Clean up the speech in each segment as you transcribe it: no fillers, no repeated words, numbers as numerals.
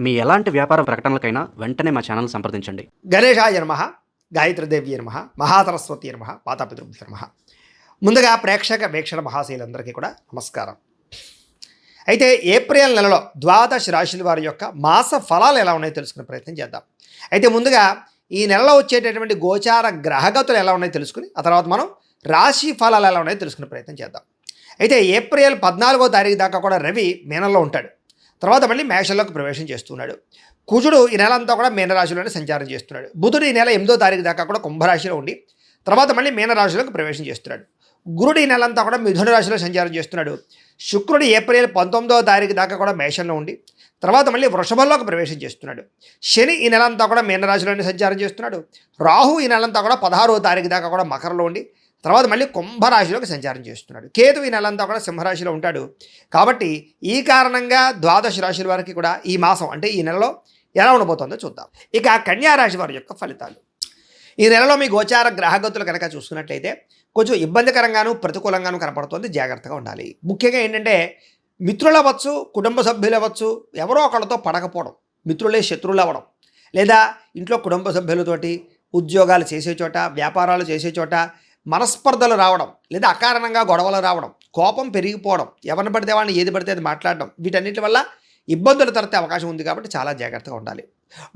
మీ ఎలాంటి వ్యాపార ప్రకటనలకైనా వెంటనే మా ఛానల్ సంప్రదించండి. గణేశాయ నమః, గాయత్రీదేవి నమః, మహాసరస్వతి నమః, మాతాపితృభ్యో నమః. ముందుగా ప్రేక్షక వీక్షణ మహాశీలందరికీ కూడా నమస్కారం. అయితే ఏప్రిల్ నెలలో ద్వాదశ రాశుల వారి యొక్క మాస ఫలాలు ఎలా ఉన్నాయో తెలుసుకునే ప్రయత్నం చేద్దాం. అయితే ముందుగా ఈ నెలలో వచ్చేటటువంటి గోచార గ్రహగతులు ఎలా ఉన్నాయో తెలుసుకుని ఆ తర్వాత మనం రాశి ఫలాలు ఎలా ఉన్నాయో తెలుసుకునే ప్రయత్నం చేద్దాం. అయితే ఏప్రిల్ 14వ తారీఖు దాకా కూడా రవి మీనంలో ఉంటాడు. తర్వాత మళ్ళీ మేషంలోకి ప్రవేశం చేస్తున్నాడు. కుజుడు ఈ నెల అంతా కూడా మీనరాశిలోనే సంచారం చేస్తున్నాడు. బుధుడు ఈ నెల 8వ తారీఖు దాకా కూడా కుంభరాశిలో ఉండి తర్వాత మళ్ళీ మీనరాశిలోకి ప్రవేశం చేస్తున్నాడు. గురుడు ఈ నెలంతా కూడా మిథున రాశిలో సంచారం చేస్తున్నాడు. శుక్రుడు ఏప్రిల్ 19వ తారీఖు దాకా కూడా మేషంలో ఉండి తర్వాత మళ్ళీ వృషభంలోకి ప్రవేశం చేస్తున్నాడు. శని ఈ నెలంతా కూడా మీనరాశిలోనే సంచారం చేస్తున్నాడు. రాహు ఈ నెలంతా కూడా 16వ తారీఖు దాకా కూడా మకరంలో ఉండి తర్వాత మళ్ళీ కుంభరాశిలోకి సంచారం చేస్తున్నాడు. కేతు ఈ నెలంతా కూడా సింహరాశిలో ఉంటాడు. కాబట్టి ఈ కారణంగా ద్వాదశ రాశుల వారికి కూడా ఈ మాసం అంటే ఈ నెలలో ఎలా ఉండబోతుందో చూద్దాం. ఇక కన్యా రాశి వారి యొక్క ఫలితాలు. ఈ నెలలో మీ గోచార గ్రహగతులు కనుక చూసుకున్నట్లయితే కొంచెం ఇబ్బందికరంగాను ప్రతికూలంగాను కనపడుతుంది. జాగ్రత్తగా ఉండాలి. ముఖ్యంగా ఏంటంటే మిత్రులు అవ్వచ్చు, కుటుంబ సభ్యులు అవ్వచ్చు, ఎవరో ఒకళ్ళతో పడకపోవడం, మిత్రులే శత్రువులు అవ్వడం, లేదా ఇంట్లో కుటుంబ సభ్యులతోటి ఉద్యోగాలు చేసే చోట, వ్యాపారాలు చేసే చోట మనస్పర్ధలు రావడం, లేదా అకారణంగా గొడవలు రావడం, కోపం పెరిగిపోవడం, ఎవరిని పడితే వాళ్ళని ఏది పడితే అది మాట్లాడడం, వీటన్నిటి వల్ల ఇబ్బందులు తరతే అవకాశం ఉంది. కాబట్టి చాలా జాగ్రత్తగా ఉండాలి.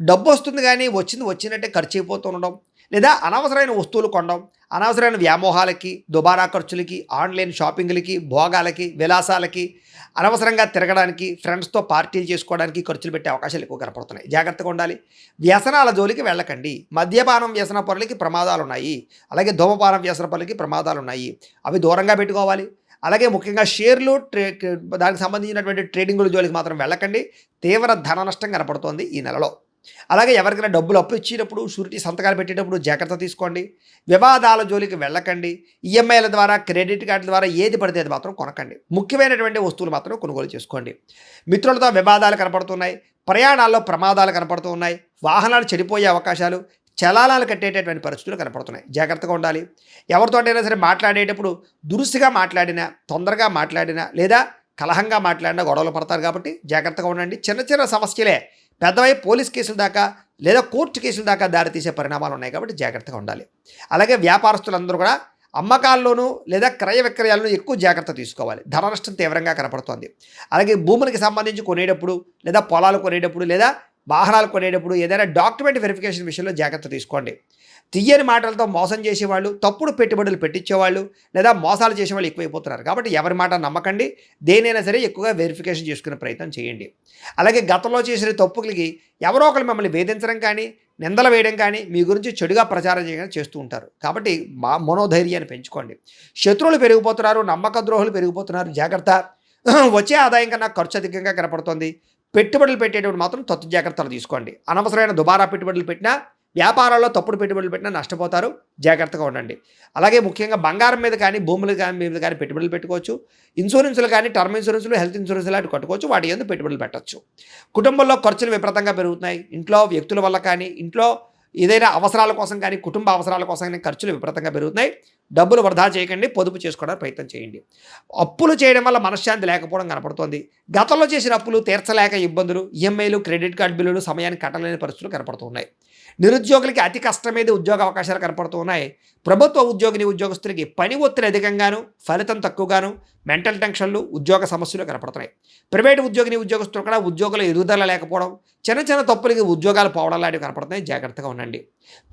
డబ్బు వస్తుంది కానీ వచ్చినట్టే ఖర్చు అయిపోతూ ఉండడం, లేదా అనవసరమైన వస్తువులు కొనడం, అనవసరమైన వ్యామోహాలకి, దుబారా ఖర్చులకి, ఆన్లైన్ షాపింగ్లకి, భోగాలకి, విలాసాలకి, అనవసరంగా తిరగడానికి, ఫ్రెండ్స్తో పార్టీలు చేసుకోవడానికి ఖర్చులు పెట్టే అవకాశాలు ఎక్కువ కనపడుతున్నాయి. జాగ్రత్తగా ఉండాలి. వ్యసనాల జోలికి వెళ్ళకండి. మద్యపానం వ్యసన పనులకి ప్రమాదాలు ఉన్నాయి. అలాగే ధూమపానం వ్యసన పనులకి ప్రమాదాలు ఉన్నాయి. అవి దూరంగా పెట్టుకోవాలి. అలాగే ముఖ్యంగా షేర్లు దానికి సంబంధించినటువంటి ట్రేడింగుల జోలికి మాత్రం వెళ్ళకండి. తీవ్ర ధన నష్టం కనపడుతోంది ఈ నెలలో. అలాగే ఎవరికైనా డబ్బులు అప్పు ఇచ్చేటప్పుడు, షూరిటీ సంతకాలు పెట్టేటప్పుడు జాగ్రత్త తీసుకోండి. వివాదాల జోలికి వెళ్ళకండి. ఈఎంఐల ద్వారా, క్రెడిట్ కార్డుల ద్వారా ఏది పడితే అది మాత్రం కొనకండి. ముఖ్యమైనటువంటి వస్తువులు మాత్రం కొనుగోలు చేసుకోండి. మిత్రులతో వివాదాలు కనపడుతున్నాయి. ప్రయాణాల్లో ప్రమాదాలు కనపడుతూ ఉన్నాయి. వాహనాలు చెడిపోయే అవకాశాలు, చలానాలు కట్టేటటువంటి పరిస్థితులు కనపడుతున్నాయి. జాగ్రత్తగా ఉండాలి. ఎవరితోటైనా సరే మాట్లాడేటప్పుడు దురుసుగా మాట్లాడినా, తొందరగా మాట్లాడినా, లేదా కలహంగా మాట్లాడినా గొడవలు పడతారు. కాబట్టి జాగ్రత్తగా ఉండండి. చిన్న చిన్న సమస్యలే పెద్దవై పోలీస్ కేసుల దాకా లేదా కోర్టు కేసుల దాకా దారితీసే పరిణామాలు ఉన్నాయి. కాబట్టి జాగ్రత్తగా ఉండాలి. అలాగే వ్యాపారస్తులందరూ కూడా అమ్మకాల్లోనూ లేదా క్రయ విక్రయాలను ఎక్కువ జాగ్రత్త తీసుకోవాలి. ధన నష్టం తీవ్రంగా కనపడుతోంది. అలాగే భూములకి సంబంధించి కొనేటప్పుడు, లేదా పొలాలు కొనేటప్పుడు, లేదా వాహనాలు కొనేటప్పుడు ఏదైనా డాక్యుమెంట్ వెరిఫికేషన్ విషయంలో జాగ్రత్త తీసుకోండి. తీయని మాటలతో మోసం చేసేవాళ్ళు, తప్పుడు పెట్టుబడులు పెట్టించేవాళ్ళు, లేదా మోసాలు చేసేవాళ్ళు ఎక్కువైపోతున్నారు. కాబట్టి ఎవరి మాట నమ్మకండి. దేనైనా సరే ఎక్కువగా వెరిఫికేషన్ చేసుకునే ప్రయత్నం చేయండి. అలాగే గతంలో చేసిన తప్పులకి ఎవరో ఒకరు మిమ్మల్ని వేధించడం కానీ, నిందలు వేయడం కానీ, మీ గురించి చెడుగా ప్రచారం చేయడం చేస్తూ ఉంటారు. కాబట్టి మనోధైర్యాన్ని పెంచుకోండి. శత్రువులు పెరిగిపోతున్నారు, నమ్మక ద్రోహులు పెరిగిపోతున్నారు. జాగ్రత్త. వచ్చే ఆదాయం కన్నా ఖర్చు అధికంగా కనపడుతుంది. పెట్టుబడులు పెట్టేటప్పుడు మాత్రం తత్తు జాగ్రత్తలు తీసుకోండి. అనవసరమైన దుబారా పెట్టుబడులు పెట్టినా, వ్యాపారాల్లో తప్పుడు పెట్టుబడులు పెట్టినా నష్టపోతారు. జాగ్రత్తగా ఉండండి. అలాగే ముఖ్యంగా బంగారం మీద కానీ, భూముల మీద కానీ పెట్టుబడులు పెట్టుకోవచ్చు. ఇన్సూరెన్సులు కానీ, టర్మ్ ఇన్సూరెన్సులు, హెల్త్ ఇన్సూరెన్స్ లాంటివి కట్టుకోవచ్చు. వాటి యందు పెట్టుబడులు పెట్టచ్చు. కుటుంబంలో ఖర్చులు విపరీతంగా పెరుగుతున్నాయి. ఇంట్లో వ్యక్తుల వల్ల కానీ, ఇంట్లో ఏదైనా అవసరాల కోసం కానీ, కుటుంబ అవసరాల కోసం కానీ ఖర్చులు విపరీతంగా పెరుగుతున్నాయి. డబ్బులు వృధా చేయకండి. పొదుపు చేసుకోవడానికి ప్రయత్నం చేయండి. అప్పులు చేయడం వల్ల మనశ్శాంతి లేకపోవడం కనపడుతోంది. గతంలో చేసిన అప్పులు తీర్చలేక ఇబ్బందులు, ఈఎంఐలు, క్రెడిట్ కార్డు బిల్లులు సమయానికి కట్టలేని పరిస్థితులు కనపడుతున్నాయి. నిరుద్యోగులకి అతి కష్టమేది ఉద్యోగ అవకాశాలు కనపడుతూ ఉన్నాయి. ప్రభుత్వ ఉద్యోగస్తులకి పని ఒత్తిడి అధికంగాను, ఫలితం తక్కువగాను, మెంటల్ టెన్షన్లు, ఉద్యోగ సమస్యలు కనపడుతున్నాయి. ప్రైవేటు ఉద్యోగస్తులు కూడా ఉద్యోగుల ఎదుగుదల లేకపోవడం, చిన్న చిన్న తప్పులకి ఉద్యోగాలు పోవడం లాంటివి కనపడుతున్నాయి. జాగ్రత్తగా ఉండండి.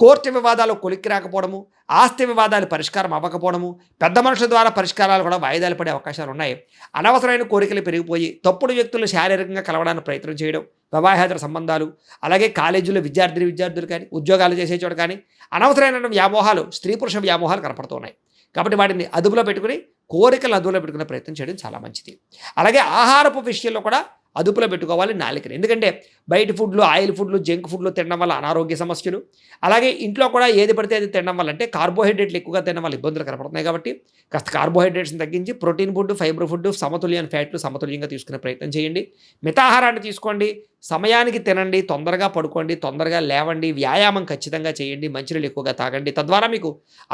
కోర్టు వివాదాలు కొలిక్కి రాకపోవడము, ఆస్తి వివాదాలు పరిష్కారం అవ్వకపోవడము, పెద్ద మనుషుల ద్వారా పరిష్కారాలు కూడా వాయిదాలు పడే అవకాశాలు ఉన్నాయి. అనవసరమైన కోరికలు పెరిగిపోయి తప్పుడు వ్యక్తులు శారీరకంగా కలవడానికి ప్రయత్నం చేయడం, వివాహేతర సంబంధాలు, అలాగే కాలేజీలో విద్యార్థులు కానీ, ఉద్యోగాలు చేసే చోట కానీ అనవసరమైన వ్యామోహాలు, స్త్రీ పురుష వ్యామోహాలు కనపడుతున్నాయి. కాబట్టి వాటిని అదుపులో పెట్టుకుని, కోరికలు అదుపులో పెట్టుకునే ప్రయత్నం చేయడం చాలా మంచిది. అలాగే ఆహారపు విషయంలో కూడా అదుపులో పెట్టుకోవాలి నాలుకని. ఎందుకంటే బయట ఫుడ్లు, ఆయిల్ ఫుడ్లు, జంక్ ఫుడ్లు తినడం వల్ల అనారోగ్య సమస్యలు, అలాగే ఇంట్లో కూడా ఏది పడితే అది తినడం వల్ల, అంటే కార్బోహైడ్రేట్లు ఎక్కువగా తినడం వల్ల ఇబ్బందులు కనపడుతున్నాయి. కాబట్టి కాస్త కార్బోహైడ్రేట్స్ని తగ్గించి ప్రోటీన్ ఫుడ్, ఫైబర్ ఫుడ్, సమతుల్యమైన ఫ్యాట్లు సమతుల్యంగా తీసుకునే ప్రయత్నం చేయండి. మితాహారాన్ని తీసుకోండి. సమయానికి తినండి. తొందరగా పడుకోండి. తొందరగా లేవండి. వ్యాయామం ఖచ్చితంగా చేయండి. మంచినీళ్ళు ఎక్కువగా తాగండి. తద్వారా మీకు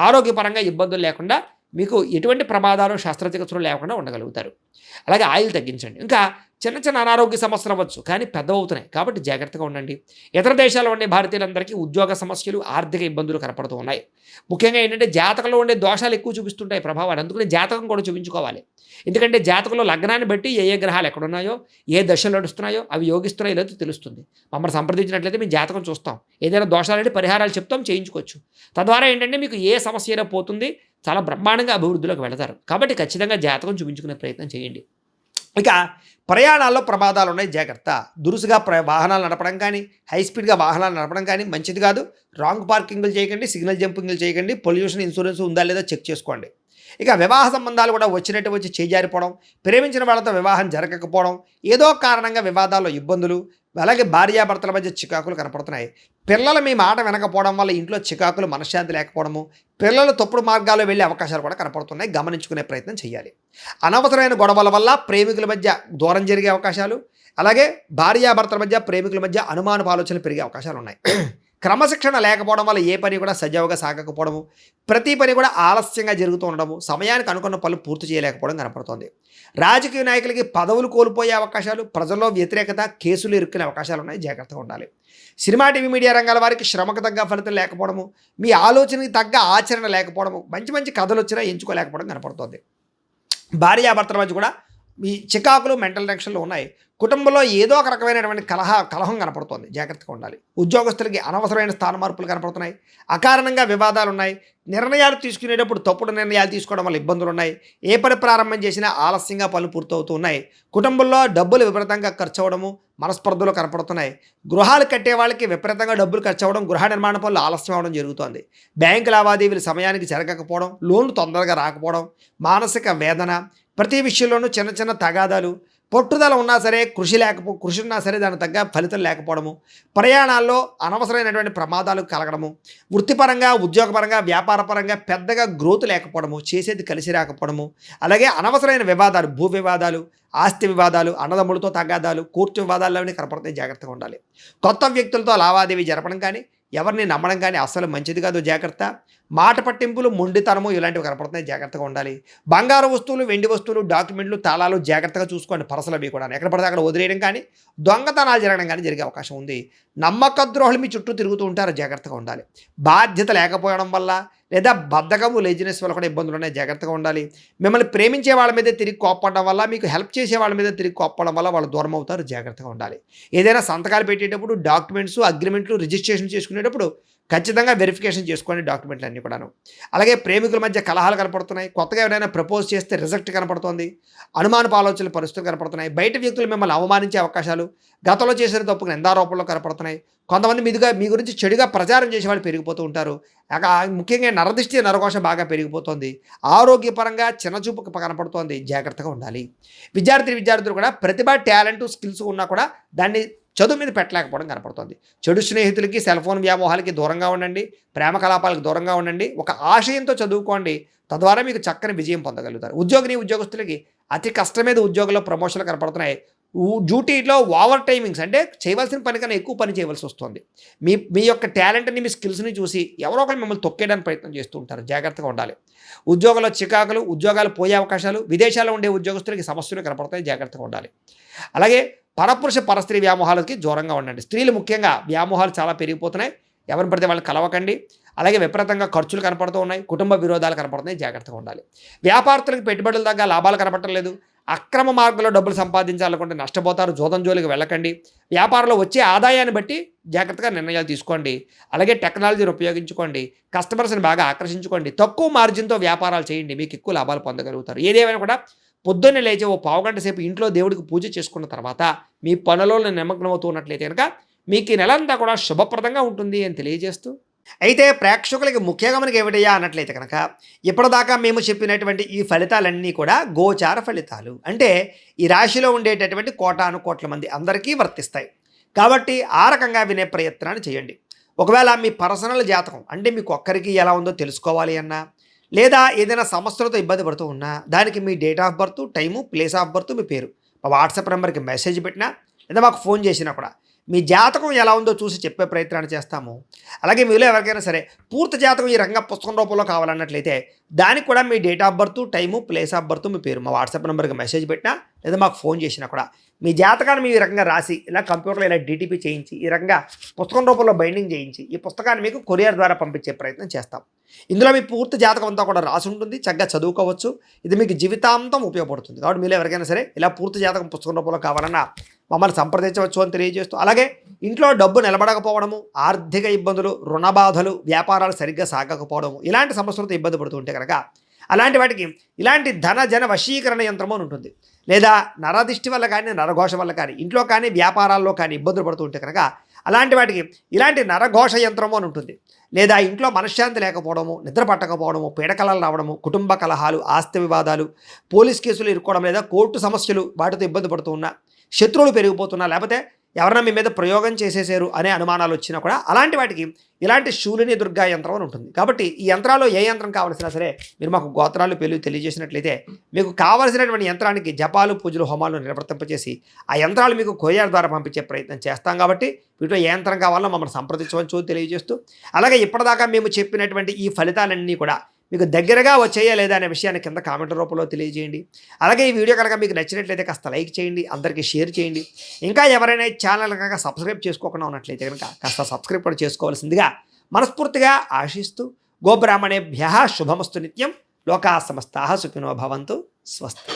ఆరోగ్యపరంగా ఇబ్బందులు లేకుండా, మీకు ఎటువంటి ప్రమాదాలు, శస్త్రచికిత్సలు లేకుండా ఉండగలుగుతారు. అలాగే ఆయిల్ తగ్గించండి. ఇంకా చిన్న చిన్న అనారోగ్య సమస్యలు అవ్వచ్చు, కానీ పెద్దవవుతున్నాయి. కాబట్టి జాగ్రత్తగా ఉండండి. ఇతర దేశాల్లో ఉండే భారతీయులందరికీ ఉద్యోగ సమస్యలు, ఆర్థిక ఇబ్బందులు కనపడుతూ ఉన్నాయి. ముఖ్యంగా ఏంటంటే జాతకంలో ఉండే దోషాలు ఎక్కువ చూపిస్తుంటాయి ప్రభావాలు. అందుకని జాతకం కూడా చూపించుకోవాలి. ఎందుకంటే జాతకంలో లగ్నాన్ని బట్టి ఏ ఏ గ్రహాలు ఎక్కడున్నాయో, ఏ దశలు నడుస్తున్నాయో, అవి యోగిస్తున్నాయో లేదో తెలుస్తుంది. మమ్మల్ని సంప్రదించినట్లయితే మేము జాతకం చూస్తాం. ఏదైనా దోషాలంటే పరిహారాలు చెప్తాం, చేయించుకోవచ్చు. తద్వారా ఏంటంటే మీకు ఏ సమస్య అయినా పోతుంది, చాలా బ్రహ్మాండంగా అభివృద్ధిలోకి వెళతారు. కాబట్టి ఖచ్చితంగా జాతకం చూపించుకునే ప్రయత్నం చేయండి. ఇక ప్రయాణాల్లో ప్రమాదాలు ఉన్నాయి, జాగ్రత్త. దురుసుగా వాహనాలు నడపడం కానీ, హై స్పీడ్గా వాహనాలు నడపడం కానీ మంచిది కాదు. రాంగ్ పార్కింగ్లు చేయకండి, సిగ్నల్ జంపింగ్లు చేయకండి. పొల్యూషన్ ఇన్సూరెన్స్ ఉందా లేదా చెక్ చేసుకోండి. ఇక వివాహ సంబంధాలు కూడా వచ్చినట్టు వచ్చి చేజారిపోవడం, ప్రేమించిన వాళ్ళతో వివాహం జరగకపోవడం, ఏదో కారణంగా వివాదాల్లో ఇబ్బందులు, అలాగే భార్యాభర్తల మధ్య చికాకులు కనపడుతున్నాయి. పిల్లలు మీ మాట వినకపోవడం వల్ల ఇంట్లో చికాకులు, మనశ్శాంతి లేకపోవడము, పిల్లలు తప్పుడు మార్గాల్లో వెళ్ళే అవకాశాలు కూడా కనపడుతున్నాయి. గమనించుకునే ప్రయత్నం చేయాలి. అనవసరమైన గొడవల వల్ల ప్రేమికుల మధ్య దూరం జరిగే అవకాశాలు, అలాగే భార్యాభర్తల మధ్య, ప్రేమికుల మధ్య అనుమానపు ఆలోచనలు పెరిగే అవకాశాలు ఉన్నాయి. క్రమశిక్షణ లేకపోవడం వల్ల ఏ పని కూడా సజావుగా సాగకపోవడము, ప్రతి పని కూడా ఆలస్యంగా జరుగుతూ ఉండడము, సమయానికి అనుకున్న పనులు పూర్తి చేయలేకపోవడం కనపడుతోంది. రాజకీయ నాయకులకి పదవులు కోల్పోయే అవకాశాలు, ప్రజల్లో వ్యతిరేకత, కేసులు ఇరుక్కునే అవకాశాలు ఉన్నాయి. జాగ్రత్తగా ఉండాలి. సినిమా, టీవీ, మీడియా రంగాల వారికి శ్రమకు తగ్గ ఫలితం లేకపోవడము, మీ ఆలోచనకి తగ్గ ఆచరణ లేకపోవడము, మంచి మంచి కథలు వచ్చినా ఎంచుకోలేకపోవడం కనపడుతోంది. భార్యాభర్తల మధ్య కూడా మీ చికాకులు, మెంటల్ టెన్షన్లు ఉన్నాయి. కుటుంబంలో ఏదో ఒక రకమైనటువంటి కలహం కనపడుతోంది. జాగ్రత్తగా ఉండాలి. ఉద్యోగస్తులకి అనవసరమైన స్థాన మార్పులు కనపడుతున్నాయి. అకారణంగా వివాదాలు ఉన్నాయి. నిర్ణయాలు తీసుకునేటప్పుడు తప్పుడు నిర్ణయాలు తీసుకోవడం వల్ల ఇబ్బందులు ఉన్నాయి. ఏ పని ప్రారంభం చేసినా ఆలస్యంగా పనులు పూర్తవుతూ ఉన్నాయి. కుటుంబంలో డబ్బులు విపరీతంగా ఖర్చు అవ్వడము, మనస్పర్ధలు కనపడుతున్నాయి. గృహాలు కట్టే వాళ్ళకి విపరీతంగా డబ్బులు ఖర్చు అవ్వడం, గృహ నిర్మాణ పనులు ఆలస్యం అవ్వడం జరుగుతోంది. బ్యాంకు లావాదేవీలు సమయానికి జరగకపోవడం, లోన్లు తొందరగా రాకపోవడం, మానసిక వేదన, ప్రతి విషయంలోనూ చిన్న చిన్న తగాదాలు, పట్టుదల ఉన్నా సరే కృషి ఉన్నా సరే దానికి తగ్గ ఫలితం లేకపోవడము, ప్రయాణాల్లో అనవసరమైనటువంటి ప్రమాదాలు కలగడము, వృత్తిపరంగా, ఉద్యోగపరంగా, వ్యాపారపరంగా పెద్దగా గ్రోత్ లేకపోవడము, చేసేది కలిసి రాకపోవడము, అలాగే అనవసరమైన వివాదాలు, భూ వివాదాలు, ఆస్తి వివాదాలు, అన్నదమ్ములతో తగాదాలు, కోర్టు వివాదాలు అవన్నీ కనపడతాయి. జాగ్రత్తగా ఉండాలి. కొత్త వ్యక్తులతో లావాదేవీ జరపడం కానీ, ఎవరిని నమ్మడం కానీ అస్సలు మంచిది కాదు. జాగ్రత్త. మాట పట్టింపులు, మొండితనము ఇలాంటివి కనపడుతున్నాయి. జాగ్రత్తగా ఉండాలి. బంగారు వస్తువులు, వెండి వస్తువులు, డాక్యుమెంట్లు, తాళాలు జాగ్రత్తగా చూసుకోండి. పరసలు అవి కూడా ఎక్కడ పడితే అక్కడ వదిలేయడం కానీ, దొంగతనాలు జరగడం కానీ జరిగే అవకాశం ఉంది. నమ్మక ద్రోహులు మీ చుట్టూ తిరుగుతూ ఉంటారు. జాగ్రత్తగా ఉండాలి. బాధ్యత లేకపోవడం వల్ల లేదా బద్ధకము, లేజినెస్ వల్ల కూడా ఇబ్బందులు ఉన్నాయి. జాగ్రత్తగా ఉండాలి. మిమ్మల్ని ప్రేమించే వాళ్ళ మీద తిరిగి కోప్పడడం వల్ల, మీకు హెల్ప్ చేసే వాళ్ళ మీద తిరిగి కోప్పడం వల్ల వాళ్ళు దూరం అవుతారు. జాగ్రత్తగా ఉండాలి. ఏదైనా సంతకాలు పెట్టేటప్పుడు డాక్యుమెంట్స్, అగ్రిమెంట్లు, రిజిస్ట్రేషన్ చేసుకునేటప్పుడు ఖచ్చితంగా వెరిఫికేషన్ చేసుకోండి డాక్యుమెంట్లు అన్నీ కూడాను. అలాగే ప్రేమికుల మధ్య కలహాలు కనపడుతున్నాయి. కొత్తగా ఎవరైనా ప్రపోజ్ చేస్తే రిజెక్ట్ కనపడుతోంది. అనుమానపు ఆలోచనలు, పరిస్థితులు కనపడుతున్నాయి. బయట వ్యక్తులు మిమ్మల్ని అవమానించే అవకాశాలు, గతంలో చేసిన తప్పుకు నిందారోపణలు కనపడుతున్నాయి. కొంతమంది మీ గురించి చెడుగా ప్రచారం చేసే వాళ్ళు పెరిగిపోతూ ఉంటారు. ముఖ్యంగా నరదిష్టి, నరకోశ బాగా పెరిగిపోతుంది. ఆరోగ్యపరంగా చిన్నచూపు కనపడుతోంది. జాగ్రత్తగా ఉండాలి. విద్యార్థులు కూడా ప్రతిభ, టాలెంట్, స్కిల్స్ ఉన్నా కూడా దాన్ని చదువు మీద పెట్టలేకపోవడం కనపడుతుంది. చెడు స్నేహితులకి, సెల్ ఫోన్ వ్యామోహాలకి దూరంగా ఉండండి. ప్రేమ కలాపాలకు దూరంగా ఉండండి. ఒక ఆశయంతో చదువుకోండి. తద్వారా మీకు చక్కని విజయం పొందగలుగుతారు. ఉద్యోగస్తులకి అతి కష్టమేద ఉద్యోగంలో ప్రమోషన్లు కనపడుతున్నాయి. డ్యూటీలో ఓవర్ టైమింగ్స్, అంటే చేయవలసిన పని కన్నా ఎక్కువ పని చేయవలసి వస్తుంది. మీ యొక్క టాలెంట్ని, మీ స్కిల్స్ని చూసి ఎవరో ఒకరు మిమ్మల్ని తొక్కేయడానికి ప్రయత్నం చేస్తూ ఉంటారు. జాగ్రత్తగా ఉండాలి. ఉద్యోగంలో చికాకులు, ఉద్యోగాలు పోయే అవకాశాలు, విదేశాల్లో ఉండే ఉద్యోగస్తులకి సమస్యలు కనపడతాయి. జాగ్రత్తగా ఉండాలి. అలాగే పరపురుష, పరస్త్రీ వ్యామోహాలకి దూరంగా ఉండండి. స్త్రీలు ముఖ్యంగా వ్యామోహాలు చాలా పెరిగిపోతున్నాయి. ఎవరిని పడితే వాళ్ళని కలవకండి. అలాగే విపరీతంగా ఖర్చులు కనపడుతూ ఉన్నాయి. కుటుంబ విరోధాలు కనపడుతున్నాయి. జాగ్రత్తగా ఉండాలి. వ్యాపారస్తులకు పెట్టుబడులు తగ్గ లాభాలు కనపడటం లేదు. అక్రమ మార్గంలో డబ్బులు సంపాదించాలనుకుంటే నష్టపోతారు. జోదం జోలికి వెళ్ళకండి. వ్యాపారంలో వచ్చే ఆదాయాన్ని బట్టి జాగ్రత్తగా నిర్ణయాలు తీసుకోండి. అలాగే టెక్నాలజీని ఉపయోగించుకోండి. కస్టమర్స్ని బాగా ఆకర్షించుకోండి. తక్కువ మార్జిన్తో వ్యాపారాలు చేయండి. మీకు ఎక్కువ లాభాలు పొందగలుగుతారు. ఏదేమైనా కూడా పొద్దున్నే లేచి ఓ పావుగంట సేపు ఇంట్లో దేవుడికి పూజ చేసుకున్న తర్వాత మీ పనులలో నిమగ్నమవుతూ ఉన్నట్లయితే కనుక మీకు ఈ నెలంతా కూడా శుభప్రదంగా ఉంటుంది అని తెలియజేస్తూ, అయితే ప్రేక్షకులకి ముఖ్యంగా మనకి ఏమిటయ్యా అన్నట్లయితే కనుక, ఇప్పటిదాకా మేము చెప్పినటువంటి ఈ ఫలితాలన్నీ కూడా గోచార ఫలితాలు. అంటే ఈ రాశిలో ఉండేటటువంటి కోటాను కోట్ల మంది అందరికీ వర్తిస్తాయి. కాబట్టి ఆ రకంగా వినే ప్రయత్నాన్ని చేయండి. ఒకవేళ మీ పర్సనల్ జాతకం, అంటే మీకు ఒక్కరికి ఎలా ఉందో తెలుసుకోవాలి అన్నా, లేదా ఏదైనా సమస్యలతో ఇబ్బంది పడుతూ ఉన్నా, దానికి మీ date of birth, time, place of birth, మీ పేరు, మా వాట్సాప్ నెంబర్కి మెసేజ్ పెట్టినా లేదా మాకు ఫోన్ చేసినా కూడా మీ జాతకం ఎలా ఉందో చూసి చెప్పే ప్రయత్నాన్ని చేస్తాము. అలాగే మీలో ఎవరికైనా సరే పూర్తి జాతకం ఈ రకంగా పుస్తకం రూపంలో కావాలన్నట్లయితే దానికి కూడా మీ date of birth, time, place of birth, మీ పేరు మా వాట్సాప్ నెంబర్కి మెసేజ్ పెట్టినా లేదా మాకు ఫోన్ చేసినా కూడా మీ జాతకాన్ని మీ రకంగా రాసి ఇలా కంప్యూటర్లో ఇలా డిటిపి చేయించి ఈ రకంగా పుస్తకం రూపంలో బైండింగ్ చేయించి ఈ పుస్తకాన్ని మీకు కొరియర్ ద్వారా పంపించే ప్రయత్నం చేస్తాం. ఇందులో మీ పూర్తి జాతకం అంతా కూడా రాసి ఉంటుంది, చక్కగా చదువుకోవచ్చు. ఇది మీకు జీవితాంతం ఉపయోగపడుతుంది. కాబట్టి మీరు ఎవరికైనా సరే ఇలా పూర్తి జాతకం పుస్తకం రూపంలో కావాలన్నా మమ్మల్ని సంప్రదించవచ్చు అని తెలియజేస్తూ, అలాగే ఇంట్లో డబ్బు నిలబడకపోవడము, ఆర్థిక ఇబ్బందులు, రుణ బాధలు, వ్యాపారాలు సరిగ్గా సాగకపోవడము ఇలాంటి సమస్యలతో ఇబ్బంది పడుతూ ఉంటే కనుక అలాంటి వాటికి ఇలాంటి ధన జన వశీకరణ యంత్రము అని ఉంటుంది. లేదా నరదిష్టి వల్ల కానీ, నరఘోష వల్ల కానీ, ఇంట్లో కానీ వ్యాపారాల్లో కానీ ఇబ్బందులు పడుతూ ఉంటే కనుక అలాంటి వాటికి ఇలాంటి నరఘోష యంత్రము అని ఉంటుంది. లేదా ఇంట్లో మనశ్శాంతి లేకపోవడము, నిద్ర పట్టకపోవడము, పీడకలలు రావడము, కుటుంబ కలహాలు, ఆస్తి వివాదాలు, పోలీస్ కేసులు ఇరుక్కోవడం, లేదా కోర్టు సమస్యలు వాటితో ఇబ్బంది పడుతూ ఉన్నా, శత్రువులు పెరిగిపోతున్నా, లేకపోతే ఎవరన్నా మీ మీద ప్రయోగం చేసేసారు అనే అనుమానాలు వచ్చినా కూడా అలాంటి వాటికి ఇలాంటి శూలిని దుర్గా యంత్రం అని ఉంటుంది. కాబట్టి ఈ యంత్రాలు ఏ యంత్రం కావాల్సినా సరే మీరు మాకు గోత్రాలు పేర్లు తెలియజేసినట్లయితే మీకు కావాల్సినటువంటి యంత్రానికి జపాలు, పూజలు, హోమాలు నిర్వర్తింపజేసి ఆ యంత్రాలు మీకు కొరియర్ ద్వారా పంపించే ప్రయత్నం చేస్తాం. కాబట్టి వీటిలో ఏ యంత్రం కావాలో మమ్మల్ని సంప్రదించవచ్చు తెలియజేస్తూ, అలాగే ఇప్పటిదాకా మేము చెప్పినటువంటి ఈ ఫలితాలన్నీ కూడా మీకు దగ్గరగా వచ్చేయా లేదా అనే విషయాన్ని కింద కామెంట్ రూపంలో తెలియజేయండి. అలాగే ఈ వీడియో కనుక మీకు నచ్చినట్లయితే కాస్త లైక్ చేయండి, అందరికీ షేర్ చేయండి. ఇంకా ఎవరైనా ఈ ఛానల్ కనుక సబ్స్క్రైబ్ చేసుకోకుండా ఉన్నట్లయితే కనుక కాస్త సబ్స్క్రైబ్ కూడా చేసుకోవాల్సిందిగా మనస్ఫూర్తిగా ఆశిస్తూ, గోబ్రాహ్మణేభ్యః శుభమస్తు నిత్యం, లోకా సమస్తాః సుఖినో భవంతు, స్వస్తి.